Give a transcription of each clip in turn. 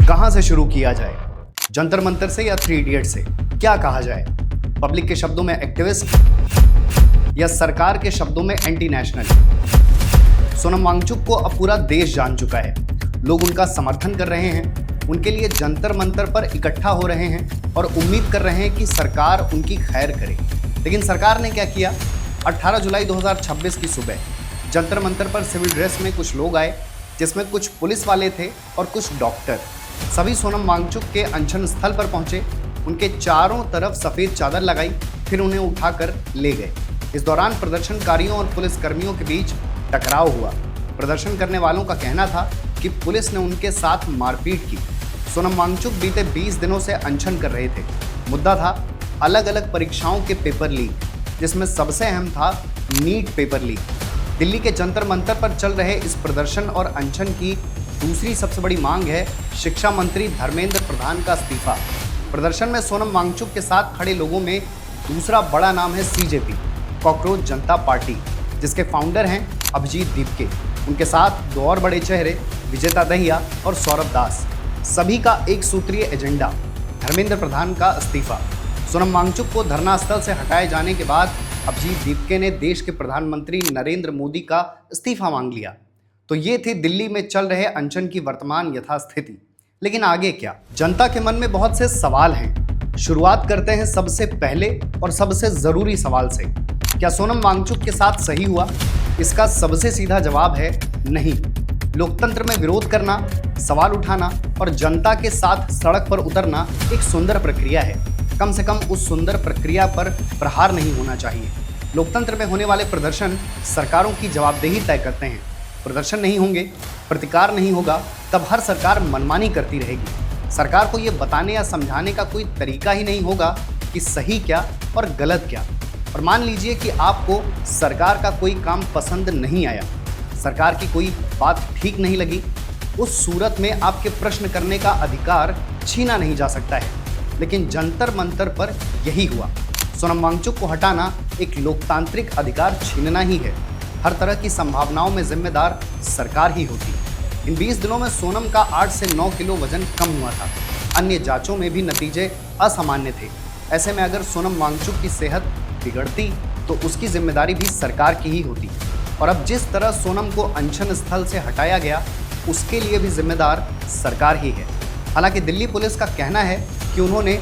कहां से शुरू किया जाए? जंतर मंतर से या थ्री इडियट से? क्या कहा जाए? पब्लिक के शब्दों में एक्टिविस्ट या सरकार के शब्दों में एंटी नेशनल? सोनम वांगचुक को अब पूरा देश जान चुका है। लोग उनका समर्थन कर रहे हैं, उनके लिए जंतर मंतर पर इकट्ठा हो रहे हैं और उम्मीद कर रहे हैं कि सरकार उनकी खैर करे। लेकिन सरकार ने क्या किया? 18 जुलाई 2026 की सुबह जंतर मंतर पर सिविल ड्रेस में कुछ लोग आए, जिसमें कुछ पुलिस वाले थे और कुछ डॉक्टर। सभी सोनम वांगचुक के अनशन स्थल पर पहुंचे, उनके चारों तरफ सफ़ेद चादर लगाई, फिर उन्हें उठाकर ले गए। इस दौरान प्रदर्शनकारियों और पुलिसकर्मियों के बीच टकराव हुआ। प्रदर्शन करने वालों का कहना था कि पुलिस ने उनके साथ मारपीट की। सोनम वांगचुक बीते 20 दिनों से अनशन कर रहे थे। मुद्दा था अलग अलग परीक्षाओं के पेपर लीक, जिसमें सबसे अहम था नीट पेपर लीक। दिल्ली के जंतर मंतर पर चल रहे इस प्रदर्शन और अनशन की दूसरी सबसे बड़ी मांग है शिक्षा मंत्री धर्मेंद्र प्रधान का इस्तीफा। प्रदर्शन में सोनम वांगचुक के साथ खड़े लोगों में दूसरा बड़ा नाम है सीजेपी, कॉकरोच जनता पार्टी, जिसके फाउंडर हैं अभिजीत दीपके। उनके साथ दो और बड़े चेहरे, विजेता दहिया और सौरभ दास। सभी का एक सूत्रीय एजेंडा, धर्मेंद्र प्रधान का इस्तीफा। सोनम वांगचुक को धरना स्थल से हटाए जाने के बाद अभिजीत दीपके ने देश के प्रधानमंत्री नरेंद्र मोदी का इस्तीफा मांग लिया। तो ये थी दिल्ली में चल रहे अनशन की वर्तमान यथास्थिति। लेकिन आगे क्या? जनता के मन में बहुत से सवाल हैं। शुरुआत करते हैं सबसे पहले और सबसे जरूरी सवाल से। क्या सोनम वांगचुक के साथ सही हुआ? इसका सबसे सीधा जवाब है नहीं। लोकतंत्र में विरोध करना, सवाल उठाना और जनता के साथ सड़क पर उतरना एक सुंदर प्रक्रिया है। कम से कम उस सुंदर प्रक्रिया पर प्रहार नहीं होना चाहिए। लोकतंत्र में होने वाले प्रदर्शन सरकारों की जवाबदेही तय करते हैं। प्रदर्शन नहीं होंगे, प्रतिकार नहीं होगा, तब हर सरकार मनमानी करती रहेगी। सरकार को ये बताने या समझाने का कोई तरीका ही नहीं होगा कि सही क्या और गलत क्या। और मान लीजिए कि आपको सरकार का कोई काम पसंद नहीं आया, सरकार की कोई बात ठीक नहीं लगी, उस सूरत में आपके प्रश्न करने का अधिकार छीना नहीं जा सकता है। लेकिन जंतर मंतर पर यही हुआ। सोनम वांगचुक को हटाना एक लोकतांत्रिक अधिकार छीनना ही है। हर तरह की संभावनाओं में जिम्मेदार सरकार ही होती। इन 20 दिनों में सोनम का 8 से 9 किलो वजन कम हुआ था। अन्य जांचों में भी नतीजे असामान्य थे। ऐसे में अगर सोनम वांगचुक की सेहत बिगड़ती तो उसकी जिम्मेदारी भी सरकार की ही होती। और अब जिस तरह सोनम को अनशन स्थल से हटाया गया, उसके लिए भी जिम्मेदार सरकार ही है। हालांकि दिल्ली पुलिस का कहना है कि उन्होंने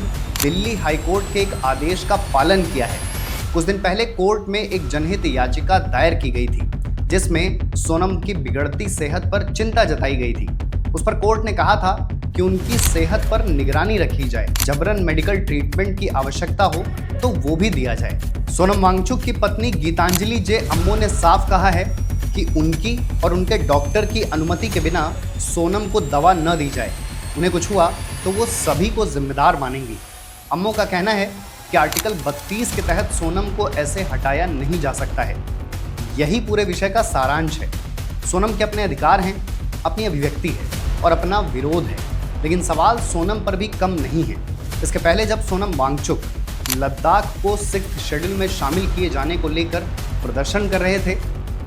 दिल्ली हाईकोर्ट के एक आदेश का पालन किया है। कुछ दिन पहले कोर्ट में एक जनहित याचिका दायर की गई थी, जिसमें सोनम की बिगड़ती सेहत पर चिंता जताई गई थी। उस पर कोर्ट ने कहा था कि उनकी सेहत पर निगरानी रखी जाए, जबरन मेडिकल ट्रीटमेंट की आवश्यकता हो तो वो भी दिया जाए। सोनम वांगचुक की पत्नी गीतांजलि जे अम्मो ने साफ कहा है कि उनकी और उनके डॉक्टर की अनुमति के बिना सोनम को दवा न दी जाए। उन्हें कुछ हुआ तो वो सभी को जिम्मेदार मानेंगी। अम्मो का कहना है कि आर्टिकल 32 के तहत सोनम को ऐसे हटाया नहीं जा सकता है। यही पूरे विषय का सारांश है। सोनम के अपने अधिकार हैं, अपनी अभिव्यक्ति है और अपना विरोध है। लेकिन सवाल सोनम पर भी कम नहीं है। इसके पहले जब सोनम वांगचुक लद्दाख को 6th शेड्यूल में शामिल किए जाने को लेकर प्रदर्शन कर रहे थे,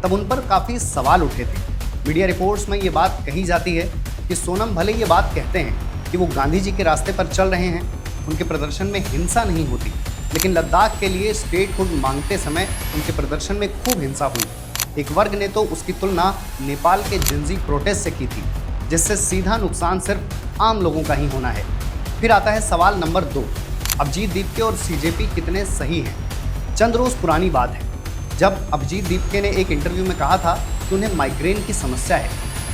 तब उन पर काफ़ी सवाल उठे थे। मीडिया रिपोर्ट्स में ये बात कही जाती है कि सोनम भले ये बात कहते हैं कि वो गांधी जी के रास्ते पर चल रहे हैं, उनके प्रदर्शन में हिंसा नहीं होती, लेकिन लद्दाख के लिए स्टेटहुड मांगते समय उनके प्रदर्शन में खूब हिंसा हुई। एक वर्ग ने तो उसकी तुलना नेपाल के जिंजी प्रोटेस्ट से की थी, जिससे सीधा नुकसान सिर्फ आम लोगों का ही होना है। फिर आता है सवाल नंबर 2, अभिजीत दीपके और सीजेपी कितने सही हैं? चंद रोज पुरानी बात है जब अभिजीत दीपके ने एक इंटरव्यू में कहा था कि उन्हें माइग्रेन की समस्या है,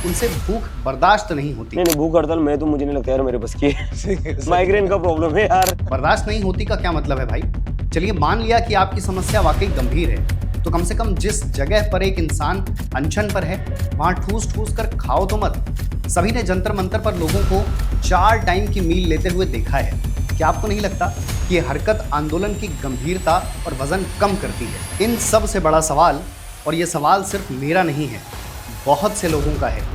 उनसे भूख बर्दाश्त नहीं होती। नहीं भूख हड़ताल मैं तो मुझे नहीं लगता यार मेरे बस की है। माइग्रेन का प्रॉब्लम है यार। बर्दाश्त नहीं होती का क्या मतलब है भाई? चलिए मान लिया कि आपकी समस्या वाकई गंभीर है, तो कम से कम जिस जगह पर एक इंसान अनशन पर है वहाँ ठूस ठूस कर खाओ तो मत। सभी ने जंतर मंतर पर लोगों को 4 टाइम की मील लेते हुए देखा है। क्या आपको नहीं लगता कि ये हरकत आंदोलन की गंभीरता और वजन कम करती है? इन सब से बड़ा सवाल, और ये सवाल सिर्फ मेरा नहीं है, बहुत से लोगों का है।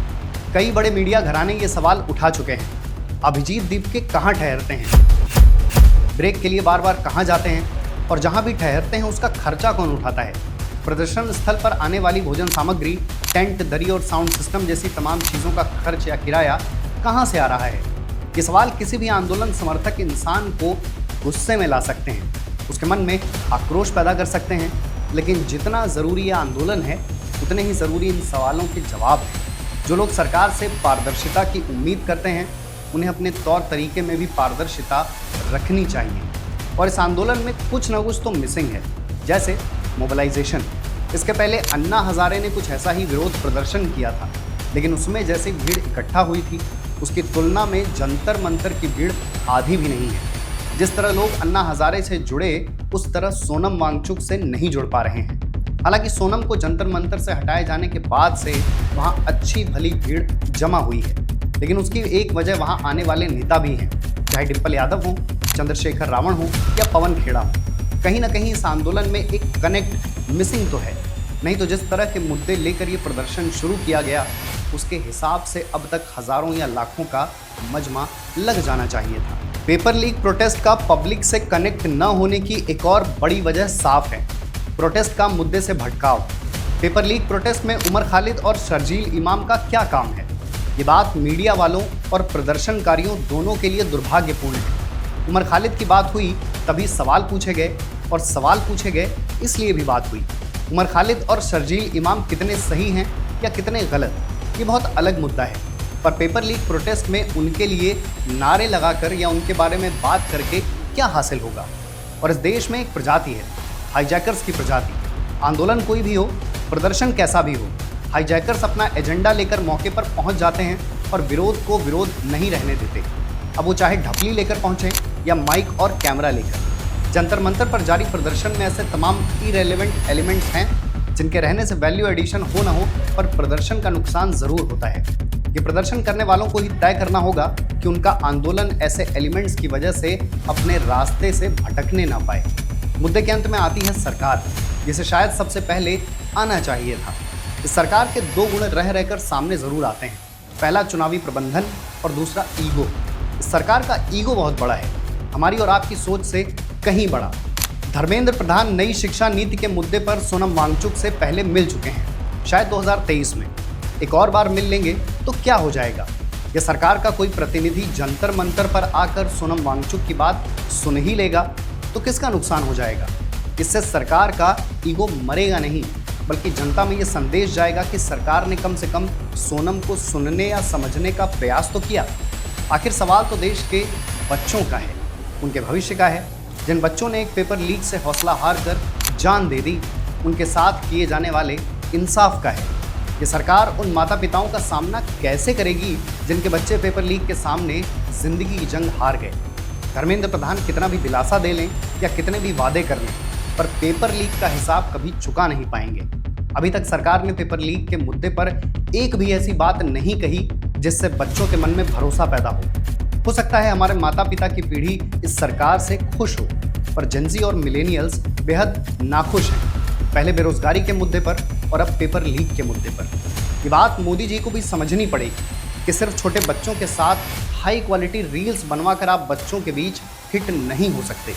कई बड़े मीडिया घराने ये सवाल उठा चुके हैं। अभिजीत दीपके कहाँ ठहरते हैं? ब्रेक के लिए बार बार कहाँ जाते हैं? और जहाँ भी ठहरते हैं उसका खर्चा कौन उठाता है? प्रदर्शन स्थल पर आने वाली भोजन सामग्री, टेंट, दरी और साउंड सिस्टम जैसी तमाम चीज़ों का खर्च या किराया कहाँ से आ रहा है? ये सवाल किसी भी आंदोलन समर्थक इंसान को गुस्से में ला सकते हैं, उसके मन में आक्रोश पैदा कर सकते हैं, लेकिन जितना ज़रूरी ये आंदोलन है उतने ही ज़रूरी इन सवालों के जवाब हैं। जो लोग सरकार से पारदर्शिता की उम्मीद करते हैं उन्हें अपने तौर तरीके में भी पारदर्शिता रखनी चाहिए। और इस आंदोलन में कुछ न कुछ तो मिसिंग है, जैसे मोबिलाइजेशन। इसके पहले अन्ना हजारे ने कुछ ऐसा ही विरोध प्रदर्शन किया था, लेकिन उसमें जैसे भीड़ इकट्ठा हुई थी उसकी तुलना में जंतर मंतर की भीड़ आधी भी नहीं है। जिस तरह लोग अन्ना हजारे से जुड़े उस तरह सोनम वांगचुक से नहीं जुड़ पा रहे हैं। हालांकि सोनम को जंतर मंतर से हटाए जाने के बाद से वहां अच्छी भली भीड़ जमा हुई है, लेकिन उसकी एक वजह वहां आने वाले नेता भी हैं, चाहे डिम्पल यादव हो, चंद्रशेखर रावण हो या पवन खेड़ा हो। कहीं ना कहीं इस आंदोलन में एक कनेक्ट मिसिंग तो है, नहीं तो जिस तरह के मुद्दे लेकर ये प्रदर्शन शुरू किया गया उसके हिसाब से अब तक हजारों या लाखों का मजमा लग जाना चाहिए था। पेपर लीक प्रोटेस्ट का पब्लिक से कनेक्ट न होने की एक और बड़ी वजह साफ है, प्रोटेस्ट का मुद्दे से भटकाव। पेपर लीक प्रोटेस्ट में उमर खालिद और शर्जील इमाम का क्या काम है? ये बात मीडिया वालों और प्रदर्शनकारियों दोनों के लिए दुर्भाग्यपूर्ण है। उमर खालिद की बात हुई तभी सवाल पूछे गए, और सवाल पूछे गए इसलिए भी बात हुई। उमर खालिद और शर्जील इमाम कितने सही हैं या कितने गलत, ये बहुत अलग मुद्दा है, पर पेपर लीक प्रोटेस्ट में उनके लिए नारे लगाकर या उनके बारे में बात करके क्या हासिल होगा? और इस देश में एक प्रजाति है, हाईजैकर्स की प्रजाति। आंदोलन कोई भी हो, प्रदर्शन कैसा भी हो, हाईजैकर्स अपना एजेंडा लेकर मौके पर पहुंच जाते हैं और विरोध को विरोध नहीं रहने देते। अब वो चाहे ढपली लेकर पहुंचे या माइक और कैमरा लेकर। जंतर मंतर पर जारी प्रदर्शन में ऐसे तमाम इरेलेवेंट एलिमेंट्स हैं जिनके रहने से वैल्यू एडिशन हो ना हो, पर प्रदर्शन का नुकसान ज़रूर होता है। ये प्रदर्शन करने वालों को ही तय करना होगा कि उनका आंदोलन ऐसे एलिमेंट्स की वजह से अपने रास्ते से भटकने ना पाए। मुद्दे के अंत में आती है सरकार, जिसे शायद सबसे पहले आना चाहिए था। इस सरकार के दो गुण रह रहकर सामने ज़रूर आते हैं, पहला चुनावी प्रबंधन और दूसरा ईगो। इस सरकार का ईगो बहुत बड़ा है, हमारी और आपकी सोच से कहीं बड़ा। धर्मेंद्र प्रधान नई शिक्षा नीति के मुद्दे पर सोनम वांगचुक से पहले मिल चुके हैं, शायद 2023 में। एक और बार मिल लेंगे तो क्या हो जाएगा? यह सरकार का कोई प्रतिनिधि जंतर मंतर पर आकर सोनम वांगचुक की बात सुन ही लेगा तो किसका नुकसान हो जाएगा? इससे सरकार का ईगो मरेगा नहीं, बल्कि जनता में ये संदेश जाएगा कि सरकार ने कम से कम सोनम को सुनने या समझने का प्रयास तो किया। आखिर सवाल तो देश के बच्चों का है, उनके भविष्य का है। जिन बच्चों ने एक पेपर लीक से हौसला हार कर जान दे दी, उनके साथ किए जाने वाले इंसाफ का है। ये सरकार उन माता पिताओं का सामना कैसे करेगी जिनके बच्चे पेपर लीक के सामने जिंदगी की जंग हार गए? धर्मेंद्र प्रधान कितना भी दिलासा दे लें या कितने भी वादे कर लें, पर पेपर लीक का हिसाब कभी चुका नहीं पाएंगे। अभी तक सरकार ने पेपर लीक के मुद्दे पर एक भी ऐसी बात नहीं कही जिससे बच्चों के मन में भरोसा पैदा हो सकता है हमारे माता पिता की पीढ़ी इस सरकार से खुश हो, पर जेनजी और मिलेनियल्स बेहद नाखुश हैं। पहले बेरोजगारी के मुद्दे पर और अब पेपर लीक के मुद्दे पर। ये बात मोदी जी को भी समझनी पड़ेगी कि सिर्फ छोटे बच्चों के साथ हाई क्वालिटी रील्स बनवाकर आप बच्चों के बीच हिट नहीं हो सकते।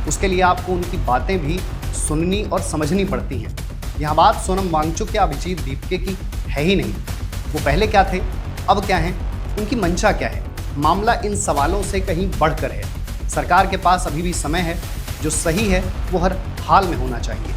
उसके लिए आपको उनकी बातें भी सुननी और समझनी पड़ती हैं। यहाँ बात सोनम वांगचुक या अभिजीत दीपके की है ही नहीं। वो पहले क्या थे, अब क्या हैं, उनकी मंशा क्या है? मामला इन सवालों से कहीं बढ़कर है। सरकार के पास अभी भी समय है, जो सही है वो हर हाल में होना चाहिए।